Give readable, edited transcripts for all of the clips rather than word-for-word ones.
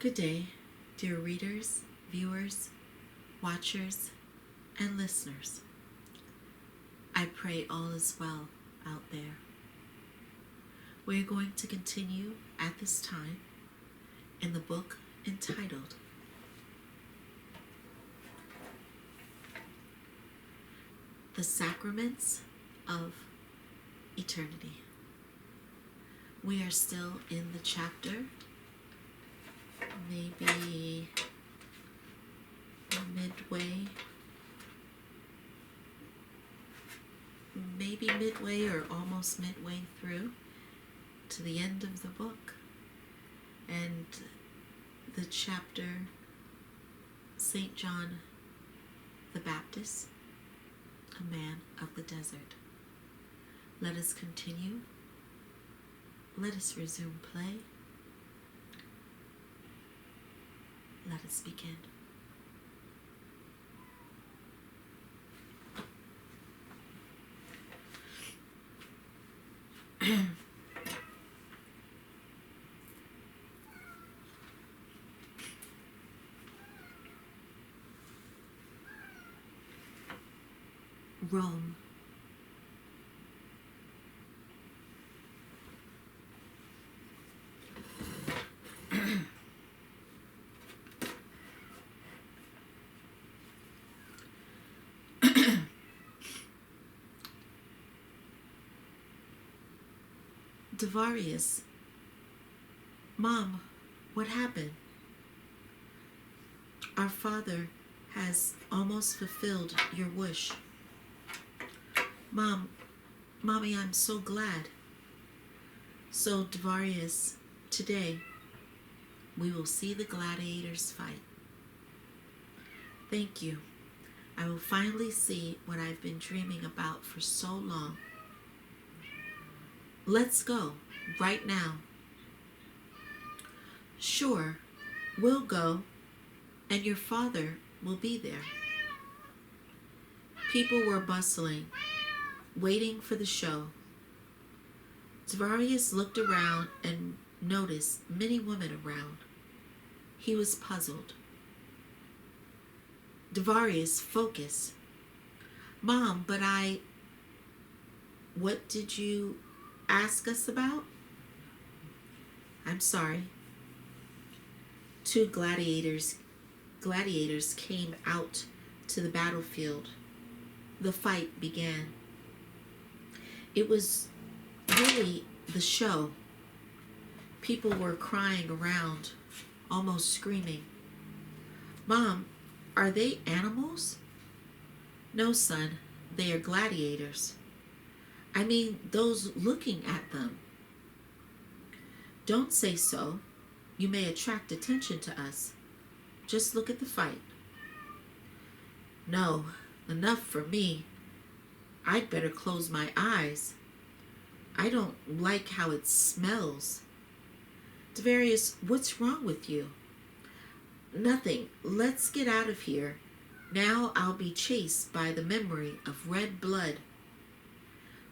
Good day, dear readers, viewers, watchers, and listeners. I pray all is well out there. We are going to continue at this time in the book entitled The Sacraments of Eternity. We are still in the chapter, maybe midway or almost midway through to the end of the book. And the chapter, St. John the Baptist, a man of the desert. Let us continue. Let us resume play. Let us begin. Rome. Devarius. Mom, what happened? Our father has almost fulfilled your wish. Mommy, I'm so glad. So, Devarius, today we will see the gladiators fight. Thank you. I will finally see what I've been dreaming about for so long. Let's go, right now. Sure, we'll go, and your father will be there. People were bustling, waiting for the show. Devarius looked around and noticed many women around. He was puzzled. Devarius, focus. Mom, but what did you ask us about? I'm sorry. Two gladiators came out to the battlefield. The fight began. It was really the show. People were crying around, almost screaming. Mom, are they animals? No, son, they are gladiators. I mean, those looking at them. Don't say so. You may attract attention to us. Just look at the fight. No, enough for me. I'd better close my eyes. I don't like how it smells. Devarius, what's wrong with you? Nothing. Let's get out of here. Now I'll be chased by the memory of red blood.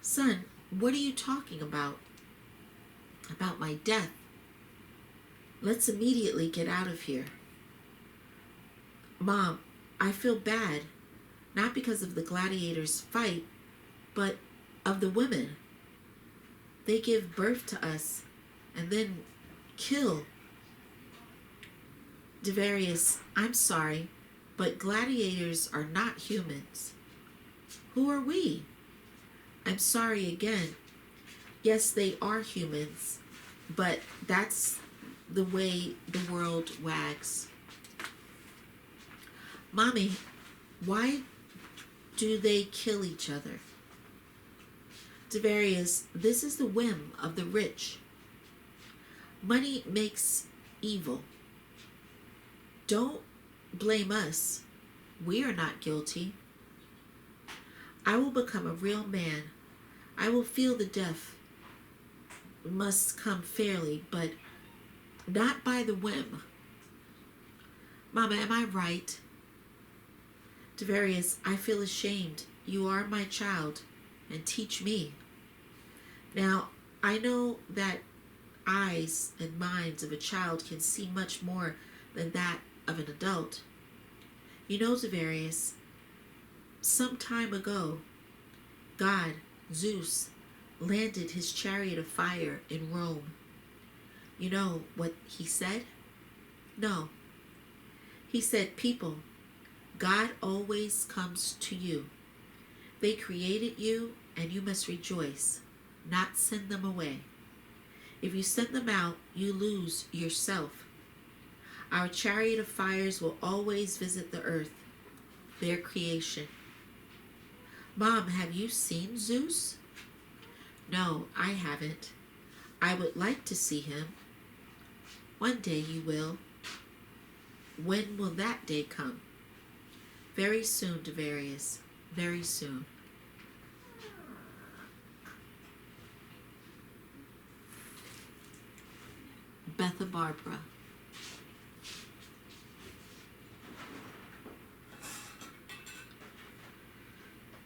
Son, what are you talking about? About my death. Let's immediately get out of here. Mom, I feel bad, not because of the gladiators' fight, but of the women. They give birth to us and then kill. Devarius, I'm sorry, but gladiators are not humans. Who are we? I'm sorry again. Yes, they are humans, but that's the way the world wags. Mommy, why do they kill each other? Devarius, this is the whim of the rich. Money makes evil. Don't blame us. We are not guilty. I will become a real man. I will feel the death must come fairly, but not by the whim. Mama, am I right? Devarius, I feel ashamed. You are my child, and teach me. Now, I know that eyes and minds of a child can see much more than that of an adult. You know, Tavarius, some time ago, God, Zeus, landed his chariot of fire in Rome. You know what he said? No. He said, people, God always comes to you. They created you, and you must rejoice, not send them away. If you send them out, you lose yourself. Our chariot of fires will always visit the earth, their creation. Mom, have you seen Zeus? No, I haven't. I would like to see him. One day you will. When will that day come? Very soon, Tavarius. Very soon. Betha Barbara.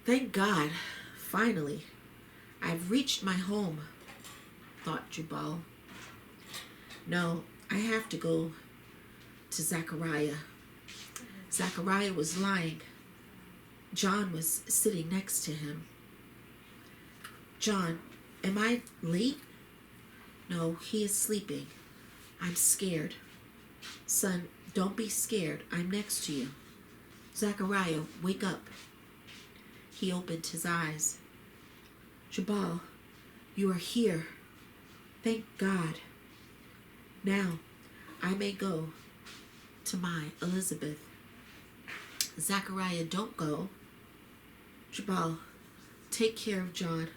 Thank God, finally, I've reached my home, thought Jubal. No, I have to go to Zachariah. Zachariah was lying. John was sitting next to him. John, am I late? No, he is sleeping. I'm scared. Son, don't be scared. I'm next to you. Zachariah, wake up. He opened his eyes. Jubal, you are here. Thank God. Now, I may go to my Elizabeth. Zachariah, don't go. Jubal, take care of John.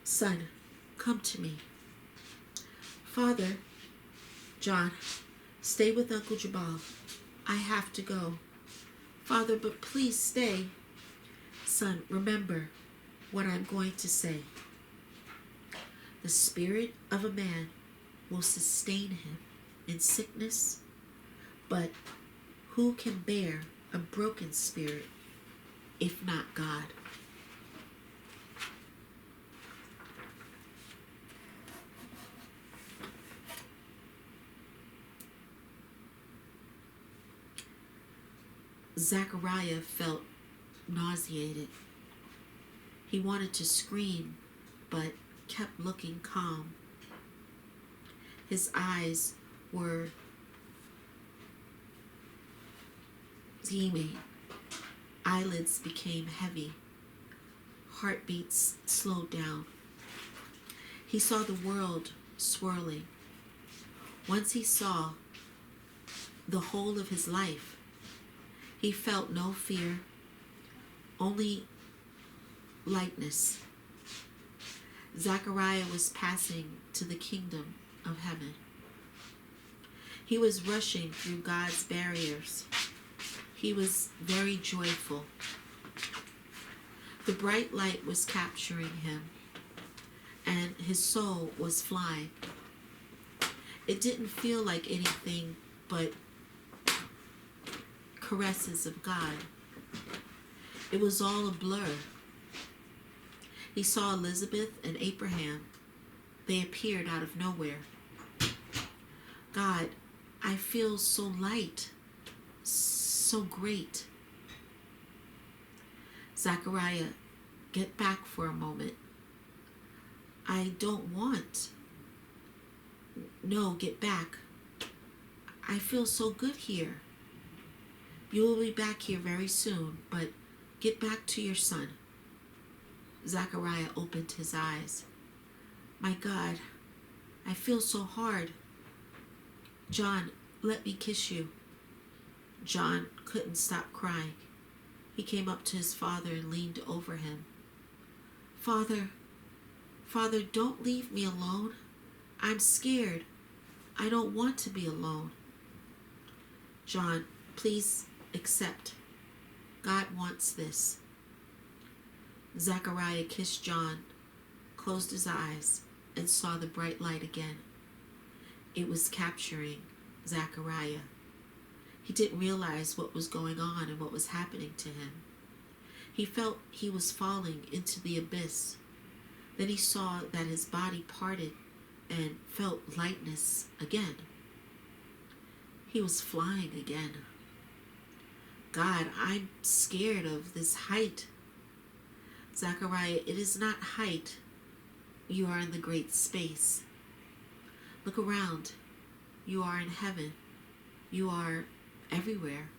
Son, come to me. Father, John, stay with Uncle Jubal. I have to go. Father, but please stay. Son, remember what I'm going to say. The spirit of a man will sustain him in sickness, but who can bear a broken spirit if not God? Zachariah felt nauseated. He wanted to scream, but kept looking calm. His eyes were gleaming. Eyelids became heavy. Heartbeats slowed down. He saw the world swirling. Once he saw the whole of his life, he felt no fear, only lightness. Zachariah was passing to the kingdom of heaven. He was rushing through God's barriers. He was very joyful. The bright light was capturing him, and his soul was flying. It didn't feel like anything but caresses of God. It was all a blur. He saw Elizabeth and Abraham. They appeared out of nowhere. God, I feel so light, so great. Zachariah, get back for a moment. I don't want. No, get back. I feel so good here. You will be back here very soon, but get back to your son. Zachariah opened his eyes. My God, I feel so hard. John, let me kiss you. John couldn't stop crying. He came up to his father and leaned over him. Father, don't leave me alone. I'm scared. I don't want to be alone. John, please accept. God wants this. Zachariah kissed John, closed his eyes, and saw the bright light again. It was capturing Zachariah. He didn't realize what was going on and what was happening to him. He felt he was falling into the abyss. Then he saw that his body parted and felt lightness again. He was flying again. God, I'm scared of this height. Zachariah, it is not height. You are in the great space. Look around. You are in heaven. You are everywhere.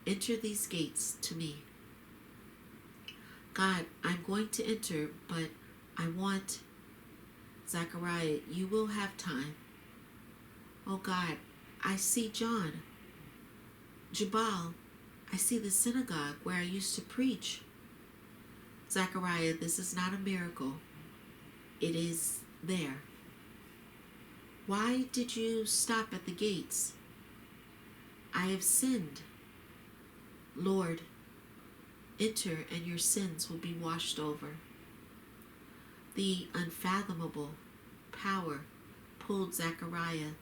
Enter these gates to me. God, I'm going to enter, but I want, Zachariah, you will have time. Oh God, I see John. Jubal, I see the synagogue where I used to preach. Zachariah, this is not a miracle. It is there. Why did you stop at the gates? I have sinned. Lord, enter and your sins will be washed over. The unfathomable power pulled Zechariah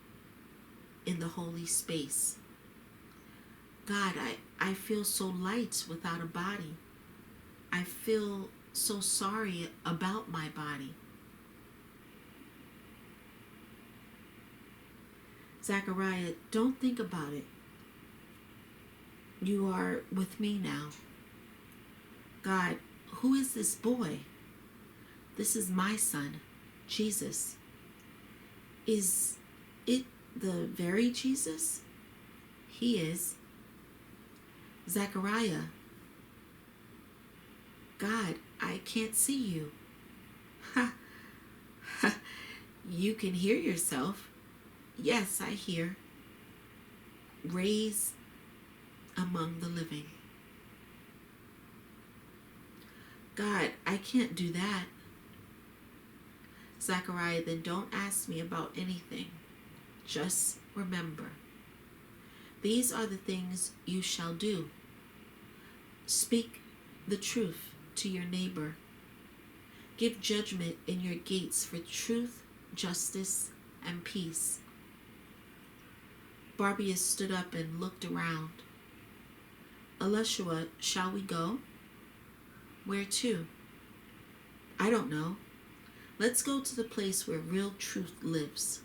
in the holy space. God, I feel so light without a body. I feel so sorry about my body. Zechariah, don't think about it. You are with me now. God, who is this boy? This is my son, Jesus. Is it the very Jesus? He is. Zechariah, God, I can't see you. Ha! Ha! You can hear yourself. Yes, I hear. Raise among the living. God, I can't do that. Zechariah, then don't ask me about anything. Just remember, these are the things you shall do. Speak the truth to your neighbor. Give judgment in your gates for truth, justice, and peace. Barbius stood up and looked around. Elishua, shall we go? Where to? I don't know. Let's go to the place where real truth lives,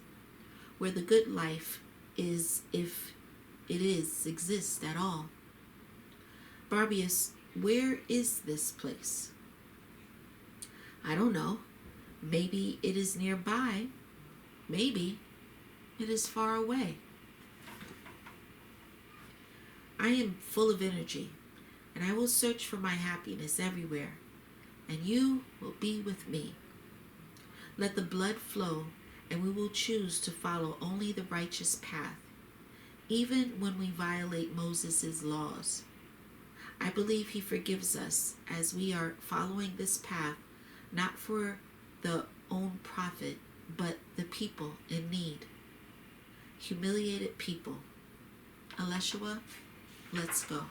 where the good life is, if it exists at all. Barbius, where is this place? I don't know. Maybe it is nearby. Maybe it is far away. I am full of energy, and I will search for my happiness everywhere, and you will be with me. Let the blood flow, and we will choose to follow only the righteous path, even when we violate Moses' laws. I believe he forgives us as we are following this path, not for the own profit, but the people in need. Humiliated people. Elishua, let's go.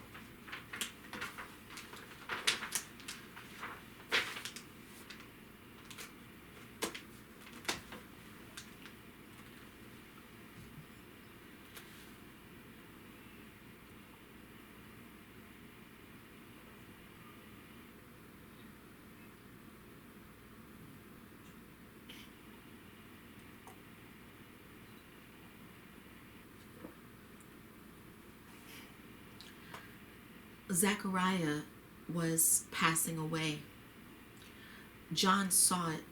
Zechariah was passing away. John saw it.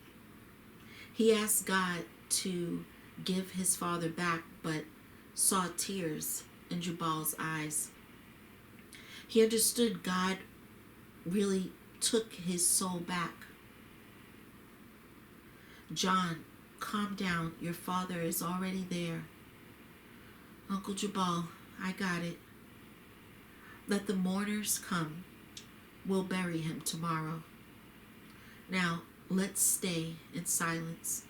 He asked God to give his father back, but saw tears in Jubal's eyes. He understood God really took his soul back. John, calm down. Your father is already there. Uncle Jubal, I got it. Let the mourners come. We'll bury him tomorrow. Now, let's stay in silence.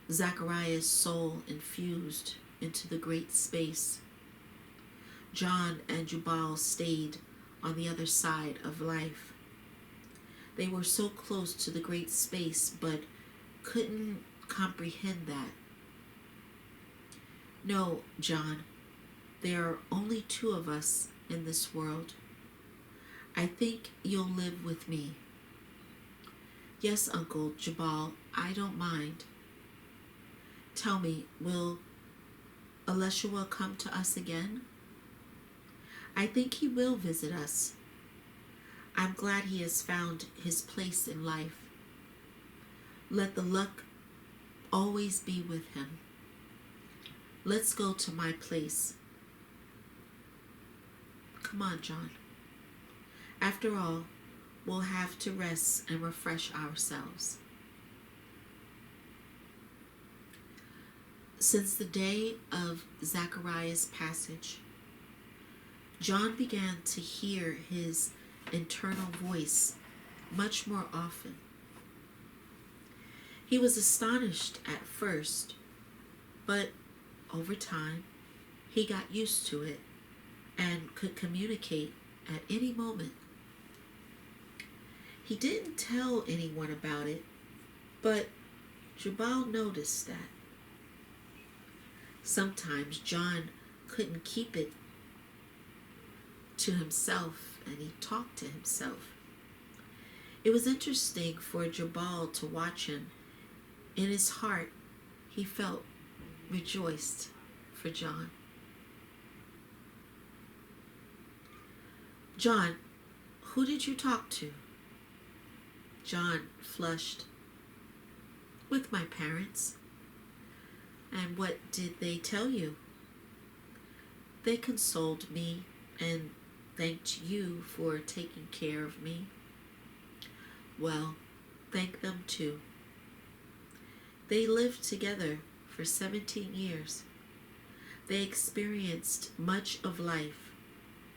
Zechariah's soul infused into the great space. John and Jubal stayed on the other side of life. They were so close to the great space, but couldn't comprehend that. No, John. There are only two of us in this world. I think you'll live with me. Yes, Uncle Jubal, I don't mind. Tell me, will Elishua come to us again? I think he will visit us. I'm glad he has found his place in life. Let the luck always be with him. Let's go to my place. Come on, John. After all, we'll have to rest and refresh ourselves. Since the day of Zachariah's passage, John began to hear his internal voice much more often. He was astonished at first, but over time, he got used to it and could communicate at any moment. He didn't tell anyone about it, but Jubal noticed that. Sometimes John couldn't keep it to himself, and he talked to himself. It was interesting for Jubal to watch him. In his heart, he felt rejoiced for John. John, who did you talk to? John flushed. With my parents. And what did they tell you? They consoled me and thanked you for taking care of me. Well, thank them too. They lived together for 17 years. They experienced much of life,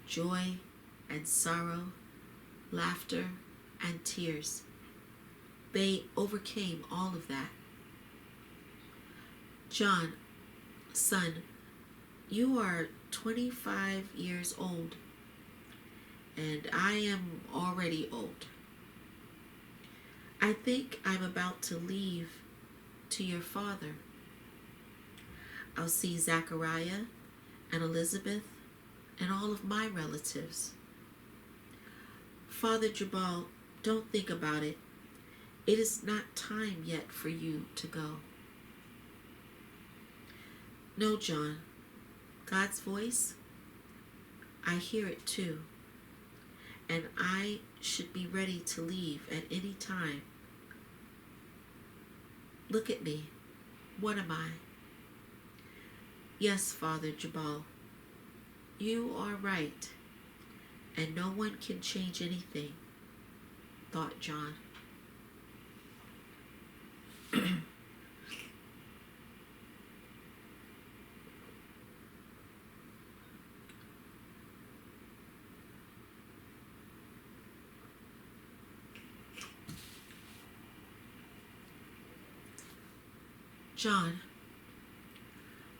joy and sorrow, laughter and tears. They overcame all of that. John, son, you are 25 years old, and I am already old. I think I'm about to leave to your father. I'll see Zachariah and Elizabeth and all of my relatives. Father Jubal, don't think about it. It is not time yet for you to go. No, John. God's voice, I hear it too. And I should be ready to leave at any time. Look at me. What am I? Yes, Father Jubal, you are right, and no one can change anything, thought John. John,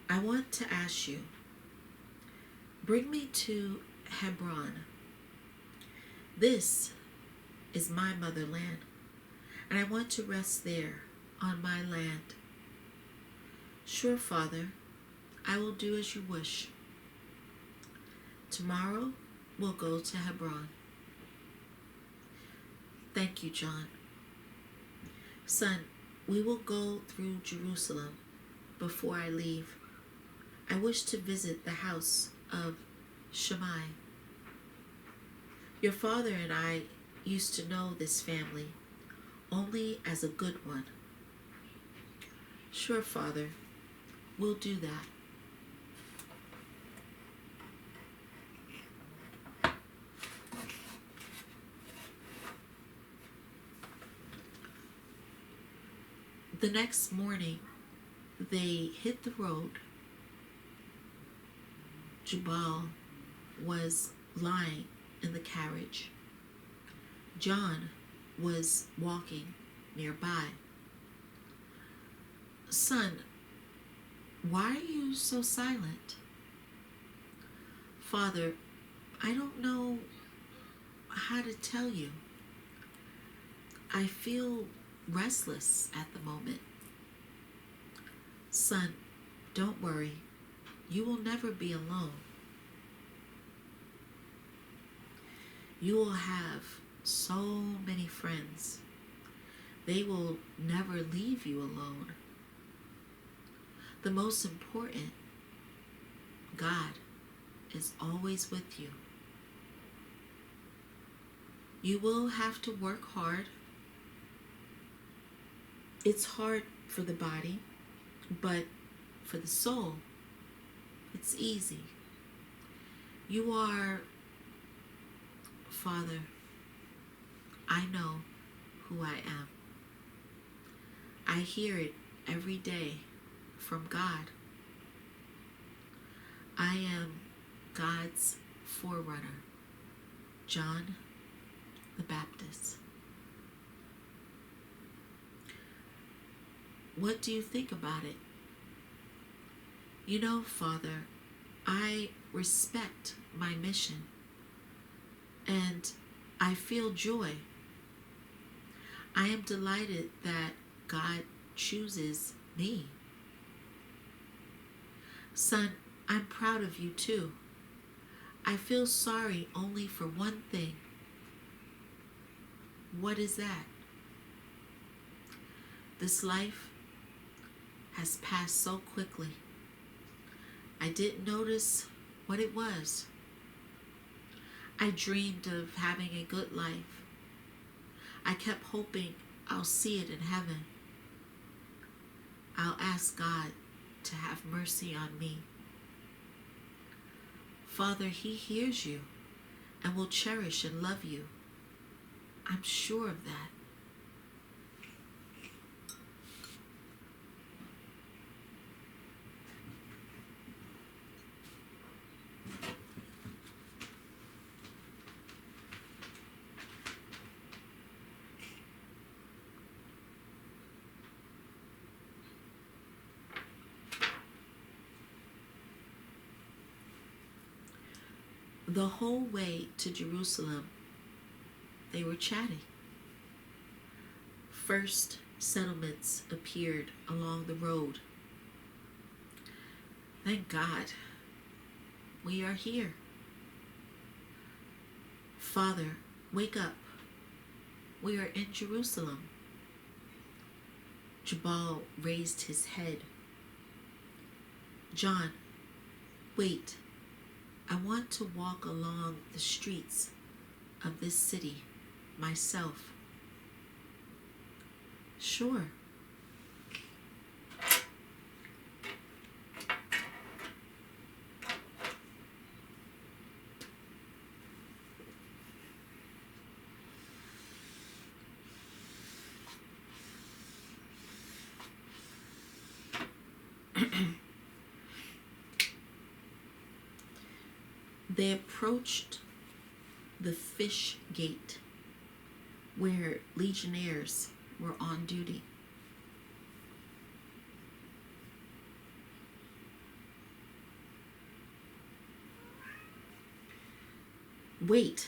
I want to ask you, bring me to Hebron. This is my motherland, and I want to rest there on my land. Sure, Father, I will do as you wish. Tomorrow we'll go to Hebron. Thank you, John. Son, we will go through Jerusalem before I leave. I wish to visit the house of Shammai. Your father and I used to know this family only as a good one. Sure, Father, we'll do that. The next morning, they hit the road. Jubal was lying in the carriage. John was walking nearby. Son, why are you so silent? Father, I don't know how to tell you. I feel restless at the moment. Son, don't worry. You will never be alone. You will have so many friends. They will never leave you alone. The most important, God is always with you. You will have to work hard. It's hard for the body, but for the soul, it's easy. You are, Father, I know who I am. I hear it every day from God. I am God's forerunner, John the Baptist. What do you think about it? You know, Father, I respect my mission and I feel joy. I am delighted that God chooses me. Son, I'm proud of you too. I feel sorry only for one thing. What is that? This life has passed so quickly. I didn't notice what it was. I dreamed of having a good life. I kept hoping I'll see it in heaven. I'll ask God to have mercy on me. Father, He hears you and will cherish and love you. I'm sure of that. The whole way to Jerusalem, they were chatting. First settlements appeared along the road. Thank God, we are here. Father, wake up. We are in Jerusalem. Jabal raised his head. John, wait. I want to walk along the streets of this city myself. Sure. They approached the fish gate where legionnaires were on duty. Wait,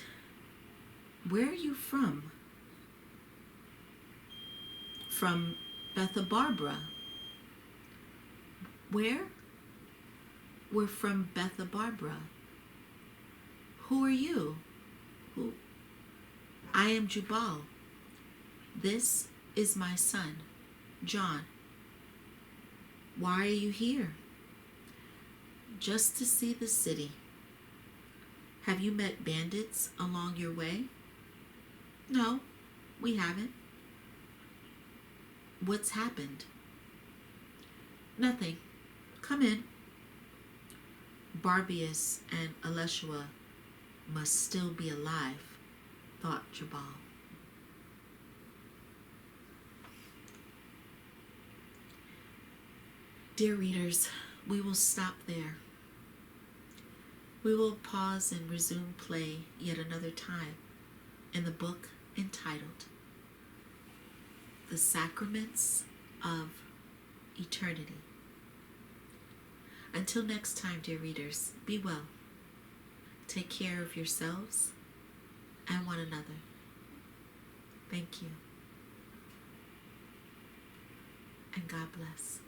where are you from? From Bethabara. Where? We're from Bethabara. Who are you? Who? I am Jubal. This is my son, John. Why are you here? Just to see the city. Have you met bandits along your way? No, we haven't. What's happened? Nothing. Come in. Barbius and Elishua must still be alive, thought Jabal. Dear readers, we will stop there. We will pause and resume play yet another time in the book entitled The Sacraments of Eternity. Until next time, dear readers, be well. Take care of yourselves and one another. Thank you. And God bless.